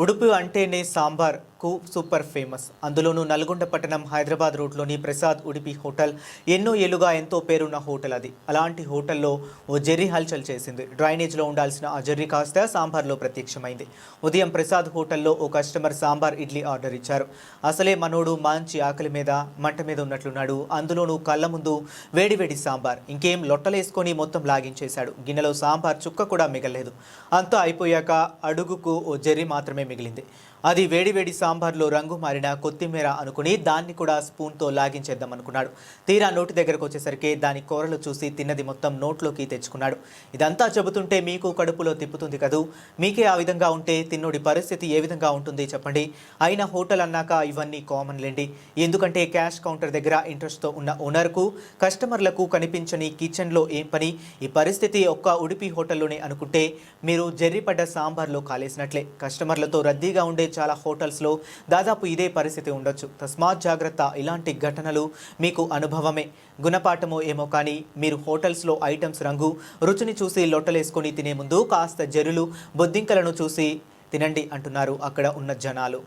ఉడుపు అంటేనే సాంబార్కు super famous. అందులోనూ నల్గొండ పట్టణం హైదరాబాద్ రోడ్లోని ప్రసాద్ ఉడిపి హోటల్ ఎన్నో ఏళ్లుగా ఎంతో పేరున్న హోటల్ అది. అలాంటి హోటల్లో ఓ జెర్రీ హల్చల్ చేసింది. డ్రైనేజ్లో ఉండాల్సిన ఆ జెర్రీ కాస్త సాంబార్లో ప్రత్యక్షమైంది. ఉదయం ప్రసాద్ హోటల్లో ఓ కస్టమర్ సాంబార్ ఇడ్లీ ఆర్డర్ ఇచ్చారు. అసలే మనోడు మంచి ఆకలి మీద మంట మీద ఉన్నట్లున్నాడు. అందులోనూ కళ్ళ ముందు వేడివేడి సాంబార్. ఇంకేం లొట్టలేసుకొని మొత్తం లాగించేశాడు. గిన్నెలో సాంబార్ చుక్క కూడా మిగలలేదు. అంతా అయిపోయాక అడుగుకు ఓ జెర్రీ మాత్రమే మిగిలింది. అది వేడివేడి సాంబార్లో రంగు మారిన కొత్తిమీర అనుకుని దాన్ని కూడా స్పూన్తో లాగించేద్దాం అనుకున్నాడు. తీరా నోటి దగ్గరకు వచ్చేసరికి దాని కూరలు చూసి తిన్నది మొత్తం నోట్లోకి తెచ్చుకున్నాడు. ఇదంతా చెబుతుంటే మీకు కడుపులో తిప్పుతుంది కదూ. మీకే ఆ విధంగా ఉంటే తిన్నోడి పరిస్థితి ఏ విధంగా ఉంటుంది చెప్పండి. అయినా హోటల్ అన్నాక ఇవన్నీ కామన్ లేండి. ఎందుకంటే క్యాష్ కౌంటర్ దగ్గర ఇంట్రెస్ట్తో ఉన్న ఓనర్కు కస్టమర్లకు కనిపించని కిచెన్లో ఏం పని. ఈ పరిస్థితి ఒక్క ఉడిపి హోటల్లోనే అనుకుంటే మీరు జెర్రీపడ్డ సాంబార్లో కాలేసినట్లే. కస్టమర్లతో రద్దీగా ఉండే చాలా హోటల్స్లో దాదాపు ఇదే పరిస్థితి ఉండొచ్చు. తస్మాత్ జాగ్రత్త. ఇలాంటి ఘటనలు మీకు అనుభవమే, గుణపాఠమో ఏమో కానీ మీరు హోటల్స్లో ఐటమ్స్ రంగు రుచిని చూసి లొట్టలేసుకొని తినే ముందు కాస్త జెర్రీలు బొద్దింకలను చూసి తినండి అంటున్నారు అక్కడ ఉన్న జనాలు.